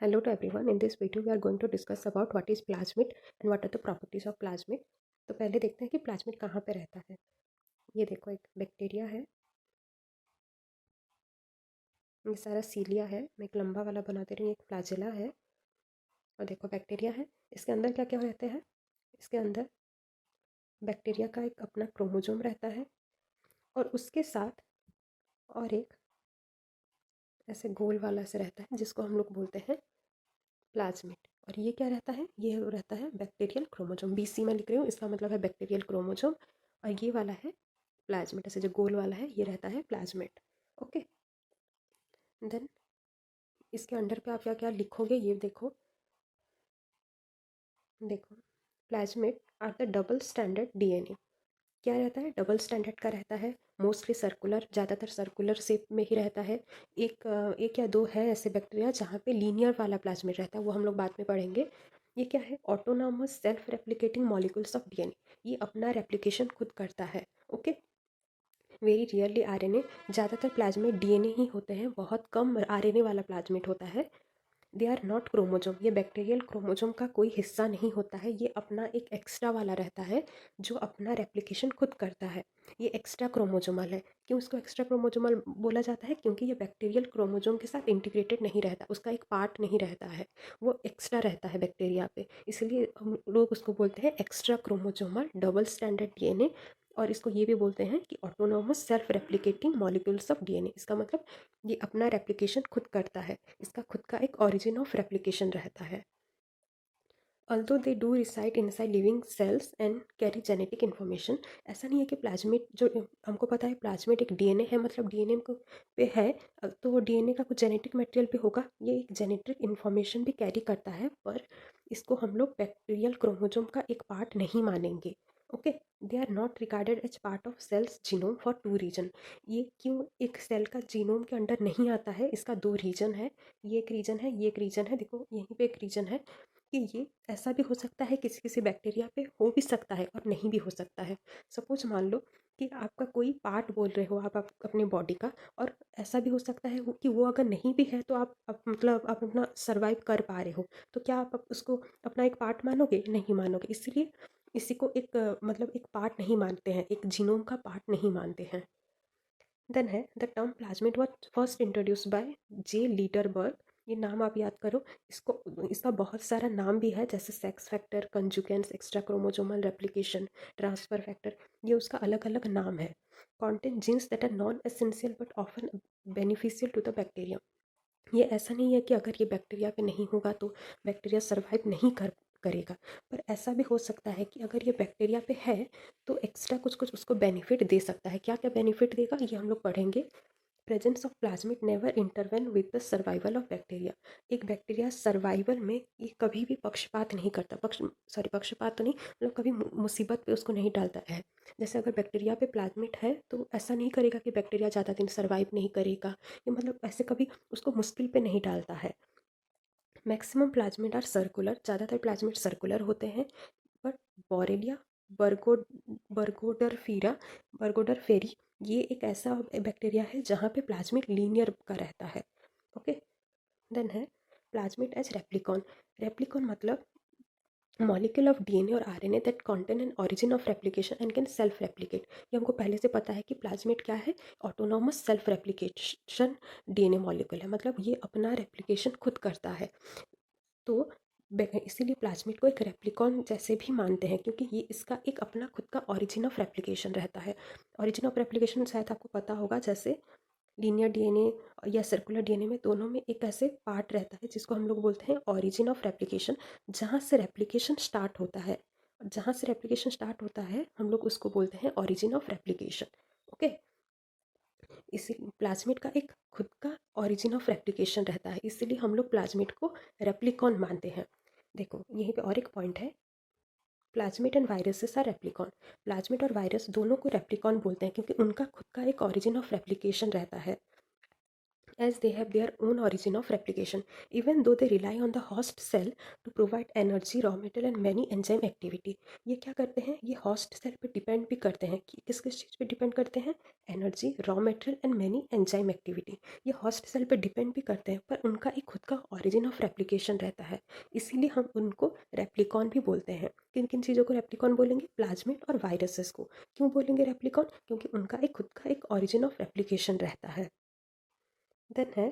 Hello to everyone. In this video, we are going to discuss about what is plasmid and what are the properties of plasmid. तो पहले देखते हैं कि plasmid कहाँ पे रहता है। ये देखो एक बैक्टीरिया है, ये सारा सीलिया है। मैं एक लंबा वाला बना दे रही हूँ, एक फ्लैजेला है और देखो बैक्टीरिया है। इसके अंदर क्या क्या रहते हैं? इसके अंदर बैक्टीरिया का एक अपना क्रोमोजोम रहता है और उसके साथ और एक ऐसे गोल वाला से रहता है जिसको हम लोग बोलते हैं प्लाज्मिड। और ये क्या रहता है? ये रहता है बैक्टीरियल क्रोमोजोम। BC में लिख रही हूँ, इसका मतलब है बैक्टीरियल क्रोमोजोम। और ये वाला है प्लाज्मिड, ऐसे जो गोल वाला है ये रहता है प्लाज्मिड। ओके, देन इसके अंडर पे आप क्या क्या लिखोगे ये देखो। देखो plasmid are the double standard DNA। क्या रहता है? डबल स्टैंडर्ड का रहता है, मोस्टली सर्कुलर, ज़्यादातर सर्कुलर शेप में ही रहता है। एक या दो है ऐसे बैक्टीरिया जहाँ पे लीनियर वाला प्लाज्मिड रहता है, वो हम लोग बाद में पढ़ेंगे। ये क्या है? Autonomous self replicating molecules of DNA। ये अपना रेप्लिकेशन खुद करता है। Okay, very rarely RNA। ज़्यादातर प्लाज्मिड DNA ही होते हैं, बहुत कम RNA वाला प्लाज्मिड होता है। They are not chromosome. ये बैक्टीरियल क्रोमोजोम का कोई हिस्सा नहीं होता है, ये अपना एक एक्स्ट्रा वाला रहता है जो अपना रेप्लिकेशन खुद करता है। ये एक्स्ट्रा क्रोमोजोमल है। क्यों इसको एक्स्ट्रा क्रोमोजोमल बोला जाता है? क्योंकि ये बैक्टीरियल क्रोमोजोम के साथ इंटीग्रेटेड नहीं रहता, उसका एक पार्ट नहीं रहता है, वो एक्स्ट्रा रहता है बैक्टीरिया पे। इसलिए हम लोग उसको बोलते हैं extra chromosomal double standard DNA। और इसको ये भी बोलते हैं कि autonomous self replicating molecules of DNA। इसका मतलब ये अपना रेप्लिकेशन खुद करता है, इसका खुद का एक ओरिजिन ऑफ रेप्लिकेशन रहता है। Although they do reside inside living cells and carry genetic information. ऐसा नहीं है कि प्लाज्मिड जो हमको पता है प्लाज्मिड एक DNA है, मतलब DNA को पे है, तो वो DNA का कुछ जेनेटिक मटेरियल भी होगा। ये एक जेनेटिक इन्फॉर्मेशन भी कैरी करता है, पर इसको हम लोग बैक्टीरियल क्रोमोजोम का एक पार्ट नहीं मानेंगे। Okay, they are not regarded as part of cell's genome for two reason. ये क्यों एक सेल का जीनोम के अंडर नहीं आता है? इसका दो रीजन है। ये एक रीजन है, ये एक रीजन है। देखो यहीं पे एक रीजन है कि ये ऐसा भी हो सकता है, किसी किसी बैक्टीरिया पे हो भी सकता है और नहीं भी हो सकता है। सपोज मान लो कि आपका कोई पार्ट बोल रहे हो आप अपने बॉडी का, और ऐसा भी हो सकता है कि वो अगर नहीं भी है तो आप मतलब आप अपना सर्वाइव कर पा रहे हो, तो क्या आप उसको अपना एक पार्ट मानोगे? नहीं मानोगे। इसलिए इसी को एक मतलब एक पार्ट नहीं मानते हैं, एक जीनोम का पार्ट नहीं मानते हैं। देन है the term plasmid was first introduced by J. Lederberg. ये नाम आप याद करो। इसको इसका बहुत सारा नाम भी है, जैसे sex factor, conjugants, extrachromosomal replication, transfer factor. ये उसका अलग अलग नाम है। Content genes that are non essential but often beneficial to the bacteria. ये ऐसा नहीं है कि अगर ये बैक्टीरिया पे नहीं होगा तो बैक्टीरिया सर्वाइव नहीं करेगा, पर ऐसा भी हो सकता है कि अगर ये बैक्टीरिया पे है तो एक्स्ट्रा कुछ कुछ उसको बेनिफिट दे सकता है। क्या क्या बेनिफिट देगा ये हम लोग पढ़ेंगे। Presence of plasmid never intervene with the survival of bacteria. एक बैक्टीरिया सर्वाइवल में ये कभी भी पक्षपात नहीं करता, पक्षपात तो नहीं, मतलब कभी मुसीबत पे उसको नहीं डालता है। जैसे अगर बैक्टीरिया पे प्लाज्मिड है तो ऐसा नहीं करेगा कि बैक्टीरिया ज़्यादा दिन सर्वाइव नहीं करेगा, ये मतलब ऐसे कभी उसको मुश्किल पे नहीं डालता है। Maximum plasmid are circular. ज़्यादातर प्लाज्मिड सर्कुलर होते हैं, बट बोरेलिया, बर्गो बर्गोडरफीरा बर्गोडरफेरी, ये एक ऐसा बैक्टीरिया है जहाँ पे प्लाज्मिड लीनियर का रहता है। ओके, देन है प्लाज्मिड एज रेप्लिकॉन। रेप्लिकॉन मतलब मॉलिक्यूल ऑफ DNA और RNA that contain an origin of replication and can self replicate. ये हमको पहले से पता है कि प्लाज्मिड क्या है? Autonomous self replication DNA molecule है, मतलब ये अपना रेप्लिकेशन खुद करता है। तो इसीलिए प्लाज्मिड को एक रेप्लिकॉन जैसे भी मानते हैं, क्योंकि ये इसका एक अपना खुद का ओरिजिन ऑफ रेप्लिकेशन रहता है। ओरिजिन ऑफ रेप्लिकेशन शायद आपको पता होगा, जैसे लीनियर DNA या सर्कुलर DNA में दोनों में एक ऐसे पार्ट रहता है जिसको हम लोग बोलते हैं ओरिजिन ऑफ रेप्लिकेशन, जहाँ से रेप्लिकेशन स्टार्ट होता है। जहाँ से रेप्लिकेशन स्टार्ट होता है हम लोग उसको बोलते हैं ओरिजिन ऑफ रेप्लिकेशन। ओके, इसी प्लाज्मिड का एक खुद का ओरिजिन ऑफ रेप्लिकेशन रहता है, इसीलिए हम लोग प्लाज्मिड को रेप्लिकॉन मानते हैं। देखो यहीं पे और एक पॉइंट है, plasmid and viruses are replicon. Plasmid और वायरस दोनों को रेप्लिकॉन बोलते हैं क्योंकि उनका खुद का एक ओरिजिन ऑफ रेप्लिकेशन रहता है। as they have their own origin of replication, even though they rely on the host cell to provide energy, raw material and many enzyme activity. ये क्या करते हैं, ये होस्ट सेल पे डिपेंड भी करते हैं कि किस किस चीज़ पे डिपेंड करते हैं, energy, raw material and many enzyme activity. ये होस्ट सेल पे डिपेंड भी करते हैं पर उनका एक खुद का ओरिजिन ऑफ रेप्लिकेशन रहता है, इसीलिए हम उनको रेप्लिकॉन भी बोलते हैं। किन किन चीज़ों को रेप्लिकॉन बोलेंगे, प्लाज्मिड और वायरसेस को। क्यों बोलेंगे रेप्लिकॉन, क्योंकि उनका एक खुद का एक ओरिजिन ऑफ रेप्लिकेशन रहता है। देन है,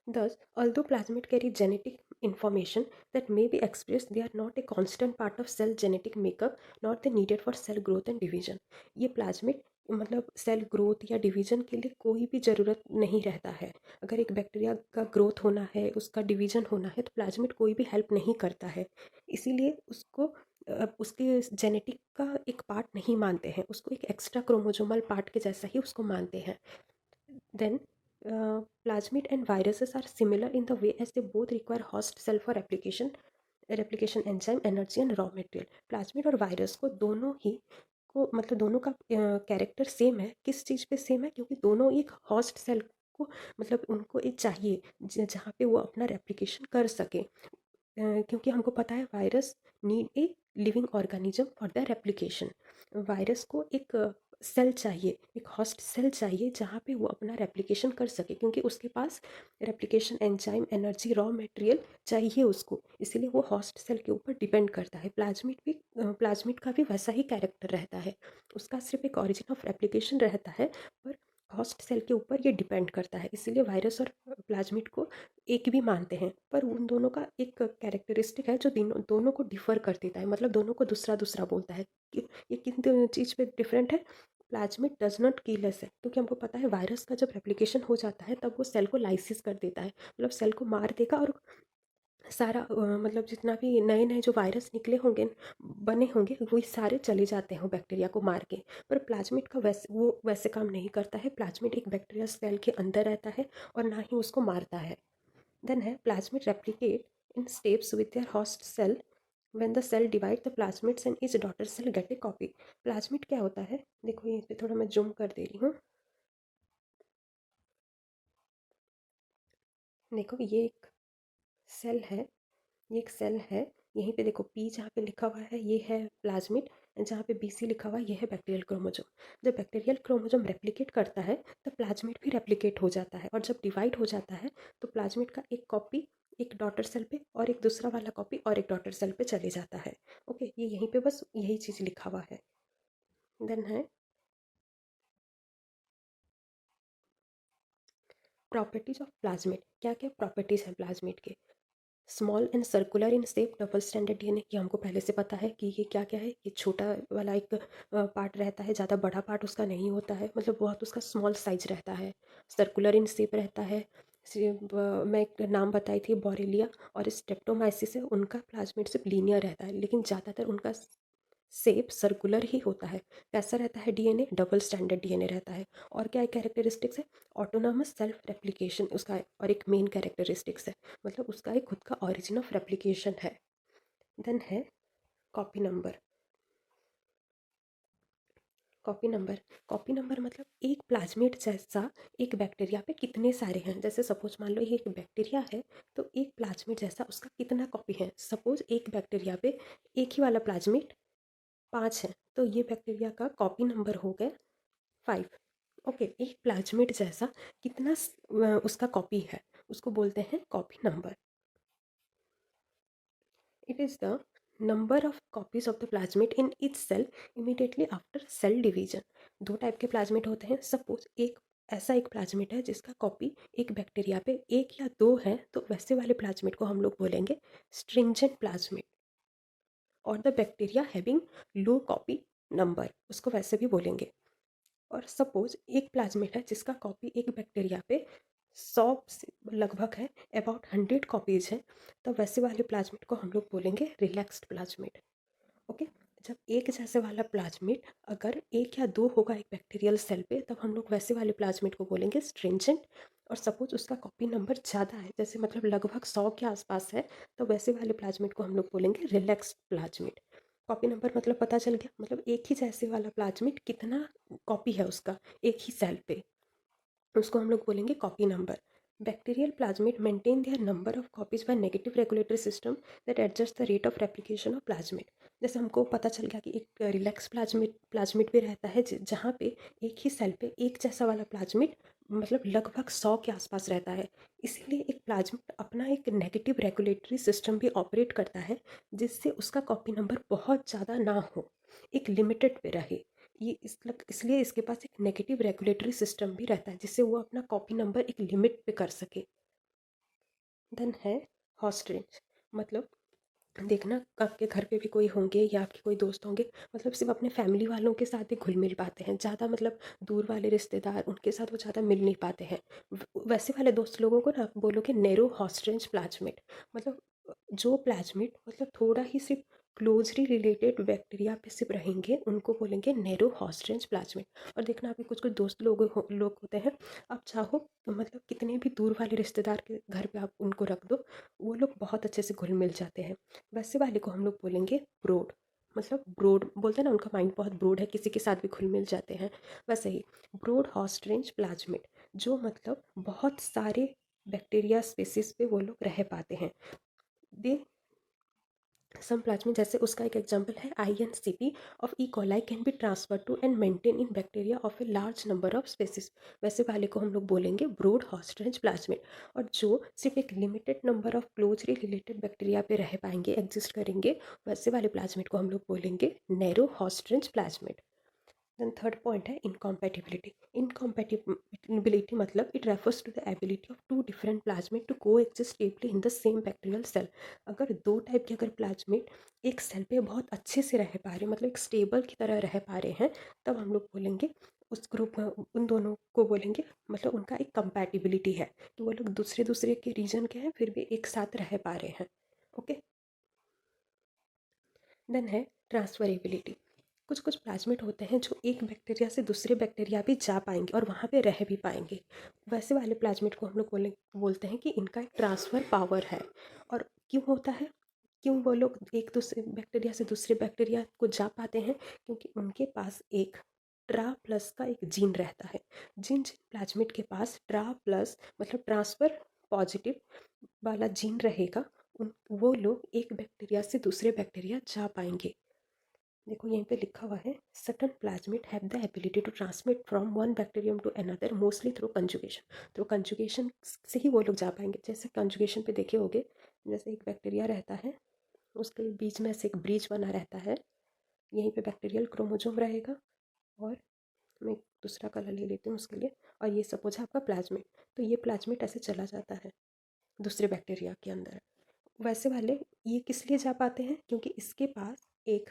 thus, although plasmid carry genetic information that may be expressed, they are not a constant part of cell genetic makeup, not they needed for cell growth and division. ये plasmid मतलब cell growth या division के लिए कोई भी ज़रूरत नहीं रहता है। अगर एक बैक्टीरिया का ग्रोथ होना है, उसका डिवीजन होना है, तो प्लाज्मिड कोई भी हेल्प नहीं करता है, इसीलिए उसको उसके जेनेटिक का एक पार्ट नहीं मानते हैं, उसको एक एक्स्ट्रा क्रोमोजोमल पार्ट के जैसा ही उसको मानते हैं। Then, plasmid and viruses are similar in the way as they both require host cell for replication enzyme, energy and raw material. Plasmid और वायरस को दोनों ही को मतलब दोनों का कैरेक्टर सेम है। किस चीज़ पे सेम है, क्योंकि दोनों एक होस्ट सेल को मतलब उनको एक चाहिए जहाँ पे वो अपना रेप्लिकेशन कर सके। क्योंकि हमको पता है virus need a living organism for the replication. Virus को एक सेल चाहिए, एक होस्ट सेल चाहिए जहाँ पे वो अपना रेप्लिकेशन कर सके, क्योंकि उसके पास replication enzyme, energy, raw material चाहिए उसको, इसीलिए वो होस्ट सेल के ऊपर डिपेंड करता है। प्लाज्मिड का भी वैसा ही कैरेक्टर रहता है, उसका सिर्फ एक ऑरिजिन ऑफ रेप्लिकेशन रहता है पर होस्ट सेल के ऊपर ये डिपेंड करता है, इसीलिए वायरस और प्लाज्मिड को एक भी मानते हैं। पर उन दोनों का एक कैरेक्टरिस्टिक है जो दोनों को डिफ़र कर देता है, मतलब दोनों को दूसरा दूसरा बोलता है कि ये किन चीज़ पे डिफरेंट है। Plasmid does not kill a cell, क्योंकि हमको पता है वायरस का जब रेप्लिकेशन हो जाता है तब वो सेल को लाइसिस कर देता है, मतलब सेल को मार देगा और सारा मतलब जितना भी नए नए जो वायरस निकले होंगे, बने होंगे, वही सारे चले जाते हैं बैक्टीरिया को मार के। पर प्लाज्मिड का वैसे काम नहीं करता है। प्लाज्मिड एक बैक्टीरिया सेल के अंदर रहता है और ना ही उसको मारता है। देन है, plasmid replicate in steps with their host cell. When the cell divide the plasmids and is daughter cell get a copy. Plasmid क्या होता है, देखो ये पे थोड़ा मैं जूम कर दे रही हूँ। देखो ये एक सेल है, ये एक सेल है। यहीं पे देखो पी जहाँ पे लिखा हुआ है ये है प्लाज्मिड, जहाँ पे बी सी लिखा हुआ है ये है बैक्टीरियल क्रोमोजोम। जब बैक्टीरियल क्रोमोजोम रेप्लिकेट करता है तो प्लाज्मिड भी रेप्लिकेट हो जाता है, और जब डिवाइड हो जाता है तो प्लाज्मिड का एक कॉपी एक डॉटर सेल पे और एक दूसरा वाला कॉपी और एक डॉटर सेल पे चले जाता है। ओके, ये यहीं पे बस यही चीज़ लिखा हुआ है। देन है प्रॉपर्टीज ऑफ प्लाज्मिड। क्या क्या प्रॉपर्टीज़ हैं प्लाज्मिड के। Small and circular in shape, double standard DNA, ये हमको पहले से पता है कि ये क्या क्या है। ये छोटा वाला एक पार्ट रहता है, ज़्यादा बड़ा पार्ट उसका नहीं होता है, मतलब बहुत उसका स्मॉल साइज रहता है। सर्कुलर इन शेप रहता है। मैं एक नाम बताई थी बोरेलिया और स्ट्रेप्टोमाइसिस है, उनका प्लाज्मिड सिर्फ लीनियर रहता है, लेकिन ज़्यादातर उनका शेप सर्कुलर ही होता है। कैसा रहता है डीएनए, डबल स्टैंडर्ड डीएनए रहता है। और क्या कैरेक्टरिस्टिक्स है, ऑटोनॉमस सेल्फ रेप्लिकेशन उसका है, और एक मेन कैरेक्टरिस्टिक्स है, मतलब उसका एक खुद का ऑरिजिन ऑफ रेप्लिकेशन है। देन है कॉपी नंबर। कॉपी नंबर मतलब एक प्लाज्मिड जैसा एक बैक्टीरिया पे कितने सारे हैं। जैसे सपोज मान लो ये एक बैक्टीरिया है, तो एक प्लाज्मिड जैसा उसका कितना कॉपी है। सपोज एक बैक्टीरिया पे एक ही वाला प्लाज्मिड 5 है, तो ये बैक्टीरिया का कॉपी नंबर हो गया 5। ओके, एक प्लाज्मिड जैसा कितना उसका कॉपी है, उसको बोलते हैं copy number. It is the number of copies of the plasmid in each cell immediately after cell division. दो टाइप के प्लाज्मिड होते हैं। सपोज एक ऐसा एक प्लाज्मिड है जिसका कॉपी एक बैक्टीरिया पे एक या दो है, तो वैसे वाले प्लाज्मिड को हम लोग बोलेंगे स्ट्रिंजेंट प्लाज्मिड। और the bacteria having low copy number, उसको वैसे भी बोलेंगे। और सपोज एक प्लाज्मिड है जिसका कॉपी एक बैक्टीरिया पे 100 से लगभग है, अबाउट 100 कॉपीज है, तो वैसे वाले प्लाज्मिड को हम लोग बोलेंगे रिलैक्स्ड प्लाज्मिड। ओके, जब एक जैसे वाला प्लाज्मिड अगर एक या दो होगा एक बैक्टीरियल सेल पे, तब हम लोग वैसे वाले प्लाज्मिड को बोलेंगे स्ट्रिंजेंट। और सपोज उसका कॉपी नंबर ज़्यादा है, जैसे मतलब लगभग 100 के आसपास है, तो वैसे वाले प्लाज्मिड को हम लोग बोलेंगे रिलैक्स्ड प्लाज्मिड। कॉपी नंबर मतलब पता चल गया, मतलब एक ही जैसे वाला प्लाज्मिड कितना कॉपी है उसका एक ही सेल पे। उसको हम लोग बोलेंगे copy number. Bacterial plasmid maintain their number of copies by negative regulatory system that adjust the rate of replication of plasmid. जैसे हमको पता चल गया कि एक रिलैक्स प्लाज्मिड भी रहता है जहाँ पे एक ही सेल पे एक जैसा वाला प्लाज्मिड मतलब लगभग 100 के आसपास रहता है। इसीलिए एक प्लाज्मिड अपना एक नेगेटिव रेगुलेटरी सिस्टम भी ऑपरेट करता है, जिससे उसका कॉपी नंबर बहुत ज़्यादा ना हो, एक लिमिटेड पे रहे। ये इसलिए इसके पास एक नेगेटिव रेगुलेटरी सिस्टम भी रहता है, जिससे वो अपना कॉपी नंबर एक लिमिट पे कर सके। देन है हॉस्ट रेंज। मतलब देखना आपके घर पे भी कोई होंगे या आपके कोई दोस्त होंगे, मतलब सिर्फ अपने फैमिली वालों के साथ ही घुल मिल पाते हैं ज़्यादा, मतलब दूर वाले रिश्तेदार उनके साथ वो ज़्यादा मिल नहीं पाते हैं। वैसे वाले दोस्त लोगों को ना आप बोलोगे नैरो हॉस्टेंज प्लाज्मिड। मतलब जो प्लाज्मिड मतलब थोड़ा ही सिर्फ क्लोजली रिलेटेड बैक्टीरिया पे सिर्फ रहेंगे उनको बोलेंगे नैरो हॉस्टेंज प्लाज्मिड। और देखना आपके कुछ कुछ दोस्त लोग होते हैं, आप चाहो मतलब कितने भी दूर वाले रिश्तेदार के घर पे आप उनको रख दो, वो लोग बहुत अच्छे से घुल मिल जाते हैं। वैसे वाले को हम लोग बोलेंगे ब्रोड। मतलब ब्रोड बोलते हैं ना, उनका माइंड बहुत ब्रोड है, किसी के साथ भी घुल मिल जाते हैं। वैसे ही ब्रोड हॉस्ट रेंज प्लाज्मिड, जो मतलब बहुत सारे बैक्टीरिया स्पेसिस पे वो लोग रह पाते हैं। दे सम प्लाज्मिड, जैसे उसका एक एग्जांपल है INCP of E coli can be transfer to and maintain in bacteria of a large number of species. वैसे वाले को हम लोग बोलेंगे ब्रोड हॉस्टेंज प्लाज्मिड। और जो सिर्फ एक limited number of closely related bacteria पे रह पाएंगे, एग्जिस्ट करेंगे, वैसे वाले प्लाज्मिड को हम लोग बोलेंगे narrow host range plasmid. Then third point है इनकॉम्पैटिबिलिटी। इनकॉम्पैटिबिलिटी मतलब it refers to the ability of two different plasmid to coexist stably in the same bacterial cell. अगर दो टाइप के अगर प्लाज्मिड एक सेल पे बहुत अच्छे से रह पा रहे हैं, मतलब एक स्टेबल की तरह रह पा रहे हैं, तब हम लोग बोलेंगे उस ग्रुप में उन दोनों को बोलेंगे मतलब उनका एक कंपैटिबिलिटी है कि वो लोग दूसरे दूसरे के रीजन के हैं फिर भी एक साथ रह पा रहे हैं। ओके। देन है ट्रांसफरेबिलिटी। कुछ कुछ प्लाज्मिड होते हैं जो एक बैक्टीरिया से दूसरे बैक्टीरिया भी जा पाएंगे और वहाँ पे रह भी पाएंगे। वैसे वाले प्लाज्मिड को हम लोग बोलते हैं कि इनका एक ट्रांसफ़र पावर है। और क्यों होता है, क्यों वो लोग एक दूसरे बैक्टीरिया से दूसरे बैक्टीरिया को जा पाते हैं, क्योंकि उनके पास एक ट्रा प्लस का एक जीन रहता है। जिन जिन प्लाज्मिड के पास ट्रा प्लस मतलब ट्रांसफ़र पॉजिटिव वाला जीन रहेगा, उन वो लोग एक बैक्टीरिया से दूसरे बैक्टीरिया जा पाएंगे। देखो यहीं पे लिखा हुआ है certain plasmid have the ability to transmit from one bacterium to another mostly through conjugation. तो कंजुगेशन से ही वो लोग जा पाएंगे। जैसे कंजुगेशन पे देखे होगे, जैसे एक बैक्टीरिया रहता है, उसके बीच में से एक ब्रिज बना रहता है, यहीं पे बैक्टीरियल क्रोमोजोम रहेगा। और मैं एक दूसरा कलर ले लेती हूँ उसके लिए, और ये सपोज है आपका प्लाज्मिड। तो ये प्लाज्मिड ऐसे चला जाता है दूसरे बैक्टीरिया के अंदर। वैसे वाले ये किस लिए जा पाते हैं, क्योंकि इसके पास एक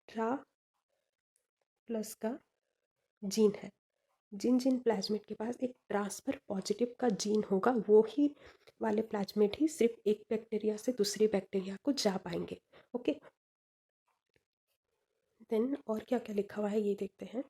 ट्रा प्लस का जीन है। जिन जिन प्लाज्मिड के पास एक ट्रांसफर पॉजिटिव का जीन होगा, वो ही वाले प्लाज्मिड ही सिर्फ एक बैक्टीरिया से दूसरे बैक्टीरिया को जा पाएंगे। ओके। देन और क्या क्या लिखा हुआ है ये देखते हैं।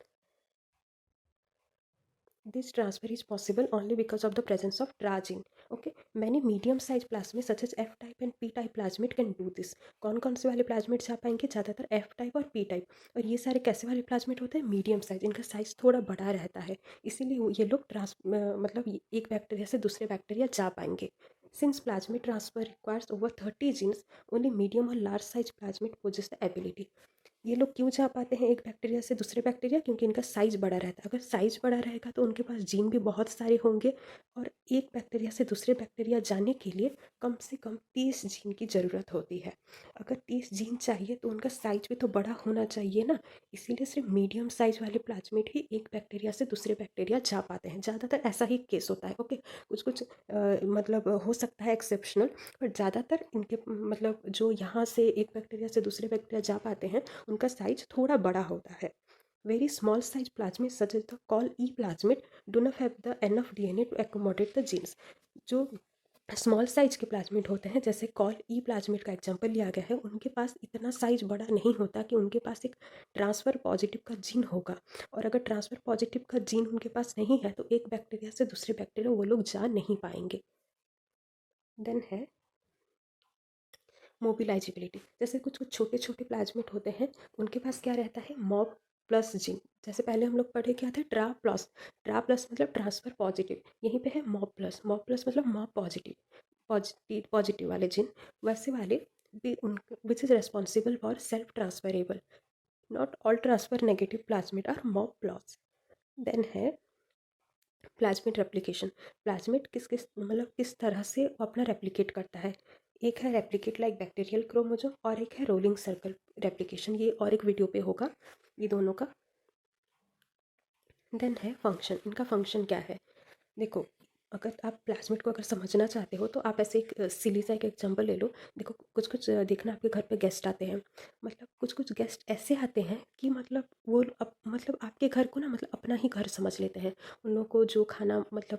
This transfer is possible only because of the presence of TRA gene. Okay, many medium-sized plasmids such as F type and P type plasmid can do this. कौन कौन से वाले प्लाज्मिड जा पाएंगे, ज़्यादातर F टाइप और P टाइप। और ये सारे कैसे वाले प्लाज्मिड होते हैं, मीडियम साइज, इनका साइज थोड़ा बड़ा रहता है, इसीलिए ये लोग मतलब एक बैक्टीरिया से दूसरे बैक्टीरिया जा पाएंगे। Since plasmid transfer requires over 30 genes, only medium और large size plasmid possess the ability. ये लोग क्यों जा पाते हैं एक बैक्टीरिया से दूसरे बैक्टीरिया, क्योंकि इनका साइज़ बड़ा रहता है। अगर साइज़ बड़ा रहेगा तो उनके पास जीन भी बहुत सारे होंगे, और एक बैक्टीरिया से दूसरे बैक्टीरिया जाने के लिए कम से कम 30 जीन की ज़रूरत होती है। अगर 30 जीन चाहिए तो उनका साइज भी तो बड़ा होना चाहिए ना, इसीलिए सिर्फ मीडियम साइज वाले प्लाज्मिड ही एक बैक्टीरिया से दूसरे बैक्टीरिया जा पाते हैं। ज़्यादातर ऐसा ही केस होता है। ओके, कुछ कुछ मतलब हो सकता है एक्सेप्शनल, बट ज़्यादातर इनके मतलब जो यहाँ से एक बैक्टीरिया से दूसरे बैक्टीरिया जा पाते हैं उनका साइज थोड़ा बड़ा होता है। Very small size plasmid such as the col E plasmid do not have the enough DNA to accommodate the genes. जो स्मॉल साइज के प्लाज्मिड होते हैं, जैसे कॉल ई प्लाज्मिड का एग्जांपल लिया गया है, उनके पास इतना साइज बड़ा नहीं होता कि उनके पास एक ट्रांसफ़र पॉजिटिव का जीन होगा। और अगर ट्रांसफ़र पॉजिटिव का जीन उनके पास नहीं है तो एक बैक्टीरिया से दूसरे बैक्टीरिया वो लोग जा नहीं पाएंगे। देन है मोबिलाइजिबिलिटी। जैसे कुछ कुछ छोटे छोटे प्लाज्मिड होते हैं, उनके पास क्या रहता है, मॉब प्लस जीन। जैसे पहले हम लोग पढ़े क्या थे, ट्रा प्लस मतलब ट्रांसफ़र पॉजिटिव, यहीं पे है मॉप प्लस मतलब मॉप पॉजिटिव, पॉजिटिव वाले जीन। वैसे वाले भी उन which is responsible for self transferable, not all transfer negative plasmid are mob plus. Then है प्लाज्मिड रेप्लिकेशन। प्लाज्मिड किस किस मतलब किस तरह से वो अपना रेप्लिकेट करता है। एक है रेप्लिकेट लाइक बैक्टीरियल क्रोमोजोम और एक है रोलिंग सर्कल रेप्लिकेशन, ये और एक वीडियो पे होगा ये दोनों का। देन है फंक्शन, इनका फंक्शन क्या है। देखो, अगर आप प्लाज्मिड को अगर समझना चाहते हो तो आप ऐसे एक सिली सा एक एग्जांपल ले लो। देखो कुछ कुछ देखना, आपके घर पे गेस्ट आते हैं, मतलब कुछ कुछ गेस्ट ऐसे आते हैं कि मतलब वो मतलब आपके घर को ना मतलब अपना ही घर समझ लेते हैं। उन लोगों को जो खाना मतलब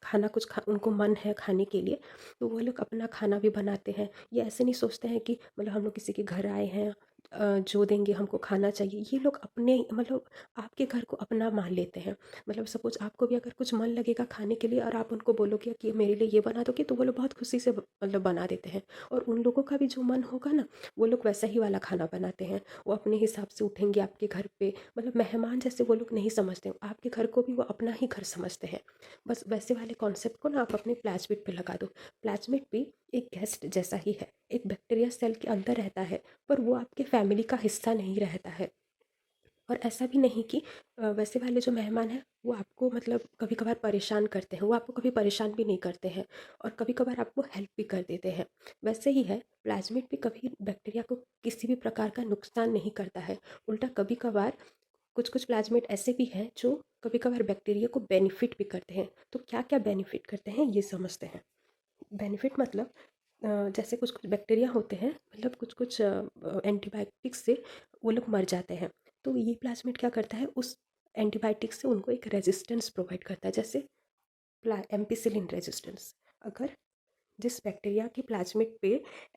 खाना कुछ उनको मन है खाने के लिए, तो वो लोग अपना खाना भी बनाते हैं। ये ऐसे नहीं सोचते हैं कि मतलब हम लोग किसी के घर आए हैं, जो देंगे हमको खाना चाहिए। ये लोग अपने मतलब आपके घर को अपना मान लेते हैं। मतलब सपोज़ आपको भी अगर कुछ मन लगेगा खाने के लिए और आप उनको बोलोगे कि मेरे लिए ये बना दोगे, तो वो लोग बहुत खुशी से मतलब बना देते हैं। और उन लोगों का भी जो मन होगा ना, वो लोग वैसा ही वाला खाना बनाते हैं। वो अपने हिसाब से उठेंगे आपके घर पे, मतलब मेहमान जैसे वो लोग नहीं समझते, आपके घर को भी वो अपना ही घर समझते हैं। बस वैसे वाले कॉन्सेप्ट को ना आप अपने प्लाज्मिड पे लगा दो। प्लाज्मिड भी एक गेस्ट जैसा ही है, एक बैक्टीरिया सेल के अंदर रहता है, पर वो आपके फैमिली का हिस्सा नहीं रहता है। और ऐसा भी नहीं कि वैसे वाले जो मेहमान हैं वो आपको मतलब कभी कभार परेशान करते हैं, वो आपको कभी परेशान भी नहीं करते हैं, और कभी कभार आपको हेल्प भी कर देते हैं। वैसे ही है प्लाज्मिड भी कभी बैक्टीरिया को किसी भी प्रकार का नुकसान नहीं करता है। उल्टा कभी कभार कुछ कुछ प्लाज्मिड ऐसे भी हैं जो कभी कभार बैक्टीरिया को बेनिफिट भी करते हैं। तो क्या क्या बेनिफिट करते हैं ये समझते हैं। बेनिफिट मतलब जैसे कुछ कुछ बैक्टीरिया होते हैं, मतलब कुछ कुछ एंटीबायोटिक्स से वो लोग मर जाते हैं। तो ये प्लाज्मिड क्या करता है, उस एंटीबायोटिक से उनको एक रेजिस्टेंस प्रोवाइड करता है। जैसे एम्पिसिलिन रेजिस्टेंस, अगर जिस बैक्टीरिया की प्लाज्मिड पे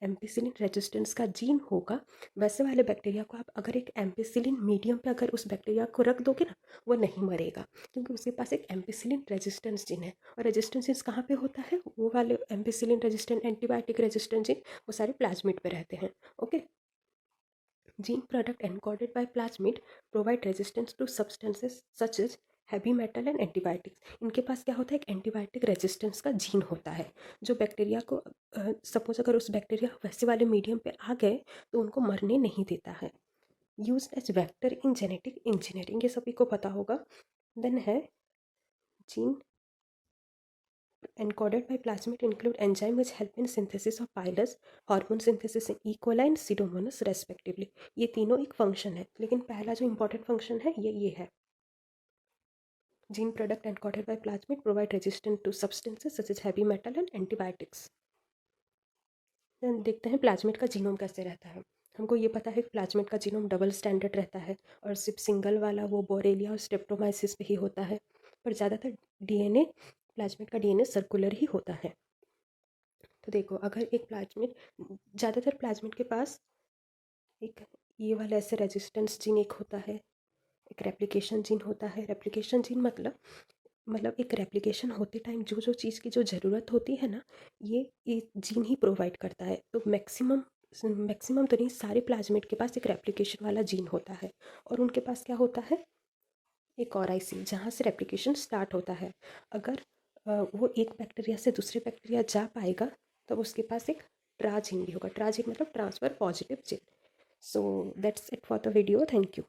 एम्पिसिलिन रेजिस्टेंस का जीन होगा, वैसे वाले बैक्टीरिया को आप अगर एक एम्पिसिलिन मीडियम पे अगर उस बैक्टीरिया को रख दोगे ना, वो नहीं मरेगा, क्योंकि उसके पास एक एम्पिसिलिन रेजिस्टेंस जीन है। और रेजिस्टेंस जीन कहाँ पे होता है, वो वाले ampicillin resistant antibiotic resistant gene वो सारे प्लाज्मिड पे रहते हैं। Okay. Gene product encoded by plasmid provide resistance to substances such as heavy metal and antibiotics. इनके पास क्या होता है, एक एंटीबायोटिक रेजिस्टेंस का जीन होता है, जो बैक्टीरिया को सपोज अगर उस बैक्टीरिया वैसे वाले मीडियम पे आ गए तो उनको मरने नहीं देता है। Use as vector in genetic engineering, ये सभी को पता होगा। देन है gene encoded by plasmid include enzyme which help in synthesis of pilus, hormone synthesis in E. coli and Pseudomonas respectively। ये तीनों एक फंक्शन है, लेकिन पहला जो इंपॉर्टेंट फंक्शन है ये है। Gene product encoded by plasmid provide resistance to substances such as heavy metal and antibiotics। Then देखते हैं प्लाज्मिड का जीनोम कैसे रहता है। हमको ये पता है कि प्लाज्मिड का जीनोम डबल स्टैंडर्ड रहता है, और सिर्फ सिंगल वाला वो बोरेलिया और स्ट्रेप्टोमाइसिस पे ही होता है। पर ज़्यादातर डीएनए प्लाज्मिड का डीएनए सर्कुलर ही होता है। तो देखो, अगर एक प्लाज्मिड, ज़्यादातर प्लाज्मिड के पास एक ये वाला ऐसे रेजिस्टेंस जीन एक होता है, एक रेप्लिकेशन जीन होता है। रेप्लिकेशन जीन मतलब एक रेप्लिकेशन होते टाइम जो जो चीज़ की जो ज़रूरत होती है ना, ये जीन ही प्रोवाइड करता है। तो मैक्सिमम मैक्सिमम तो नहीं, सारे प्लाज्मिड के पास एक रेप्लिकेशन वाला जीन होता है। और उनके पास क्या होता है, एक और आई सी जहाँ से रेप्लिकेशन स्टार्ट होता है। अगर वो एक बैक्टीरिया से दूसरे बैक्टीरिया जा पाएगा, तब उसके पास एक ट्रा जीन भी होगा। ट्रा जीन मतलब transfer positive gene. So that's it for the video, thank you.